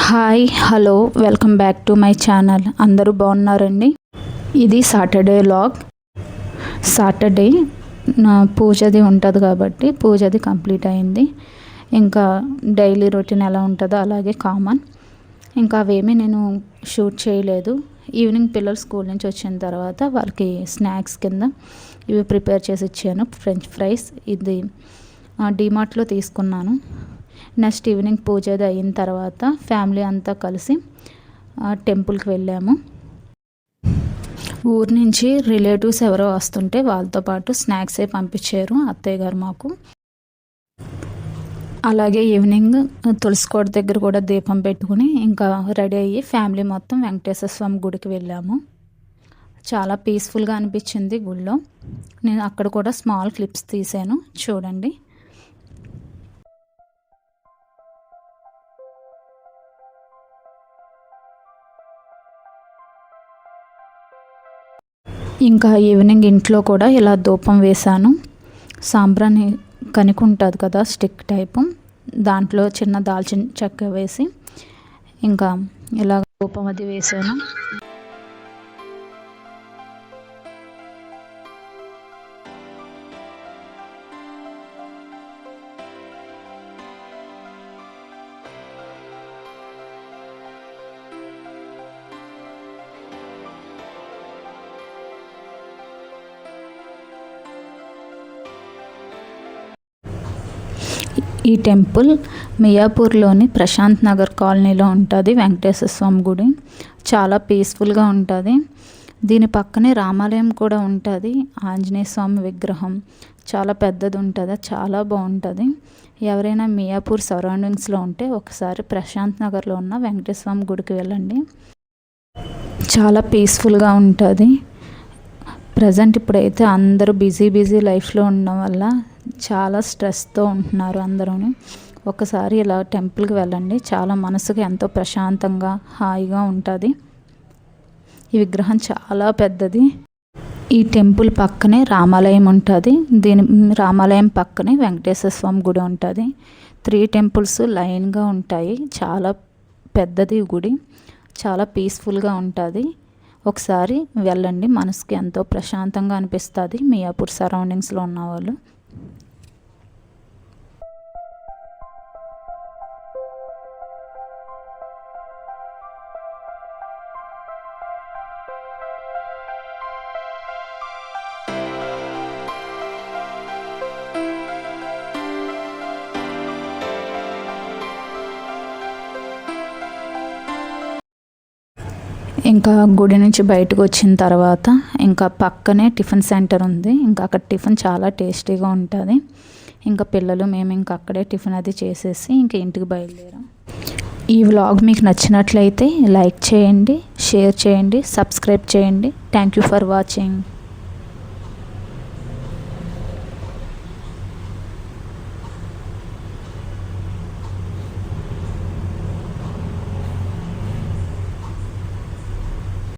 Hi hello welcome back to my channel. అందరూ బాగున్నారండి. ఇది సాటర్డే వ్లాగ్. సాటర్డే నా పూజది ఉంటుంది కాబట్టి పూజది కంప్లీట్ అయింది. ఇంకా డైలీ రొటీన్ ఎలా ఉంటుందో అలాగే కామన్. ఇంకా అవేమీ నేను షూట్ చేయలేదు. ఈవినింగ్ పిల్లలు స్కూల్ నుంచి వచ్చిన తర్వాత వాళ్ళకి స్నాక్స్ కింద ఇవి ప్రిపేర్ చేసి ఇచ్చాను. French fries. ఇది డీమార్ట్లో తీసుకున్నాను. నెక్స్ట్ ఈవినింగ్ పూజ అయిన తర్వాత ఫ్యామిలీ అంతా కలిసి టెంపుల్కి వెళ్ళాము. ఊరు నుంచి రిలేటివ్స్ ఎవరో వస్తుంటే వాళ్ళతో పాటు స్నాక్సే పంపించారు అత్తయ్య గారు మాకు. అలాగే ఈవినింగ్ తులసికోట దగ్గర కూడా దీపం పెట్టుకుని ఇంకా రెడీ అయ్యి ఫ్యామిలీ మొత్తం వెంకటేశ్వర స్వామి గుడికి వెళ్ళాము. చాలా పీస్ఫుల్గా అనిపించింది గుడిలో. నేను అక్కడ కూడా స్మాల్ క్లిప్స్ తీసాను, చూడండి. ఇంకా ఈవినింగ్ ఇంట్లో కూడా ఇలా ధూపం వేశాను. సాంబ్రాణి కనికి ఉంటుంది కదా, స్టిక్ టైపు, దాంట్లో చిన్న దాల్చిన చెక్క వేసి ఇంకా ఇలా ధూపం అది వేసాను. ఈ టెంపుల్ మియాపూర్లోని ప్రశాంత్ నగర్ కాలనీలో ఉంటుంది. వెంకటేశ్వర స్వామి గుడి చాలా పీస్ఫుల్గా ఉంటుంది. దీని పక్కనే రామాలయం కూడా ఉంటుంది. ఆంజనేయ స్వామి విగ్రహం చాలా పెద్దది ఉంటుంది, చాలా బాగుంటుంది. ఎవరైనా మియాపూర్ సరౌండింగ్స్లో ఉంటే ఒకసారి ప్రశాంత్ నగర్లో ఉన్న వెంకటేశ్వర స్వామి గుడికి వెళ్ళండి. చాలా పీస్ఫుల్గా ఉంటుంది. ప్రజెంట్ ఇప్పుడైతే అందరూ బిజీ లైఫ్లో ఉండడం వల్ల చాలా స్ట్రెస్తో ఉంటున్నారు అందరూ. ఒకసారి ఇలా టెంపుల్కి వెళ్ళండి, చాలా మనసుకి ఎంతో ప్రశాంతంగా హాయిగా ఉంటుంది. ఈ విగ్రహం చాలా పెద్దది. ఈ టెంపుల్ పక్కనే రామాలయం ఉంటుంది. రామాలయం పక్కనే వెంకటేశ్వర స్వామి గుడి ఉంటుంది. 3 టెంపుల్స్ లైన్గా ఉంటాయి. చాలా పెద్దది గుడి, చాలా పీస్ఫుల్గా ఉంటుంది. ఒకసారి వెళ్ళండి, మనసుకి ఎంతో ప్రశాంతంగా అనిపిస్తుంది మియాపూర్ సరౌండింగ్స్లో ఉన్నవాళ్ళు. ఇంకా గుడి నుంచి బయటకు వచ్చిన తర్వాత ఇంకా పక్కనే టిఫిన్ సెంటర్ ఉంది. ఇంకా అక్కడ టిఫిన్ చాలా టేస్టీగా ఉంటుంది. ఇంకా పిల్లలు మేము ఇంకా అక్కడే టిఫిన్ అది చేసేసి ఇంకా ఇంటికి బయలుదేరాం. ఈ వ్లాగ్ మీకు నచ్చినట్లయితే లైక్ చేయండి, షేర్ చేయండి, సబ్స్క్రైబ్ చేయండి. Thank you for watching.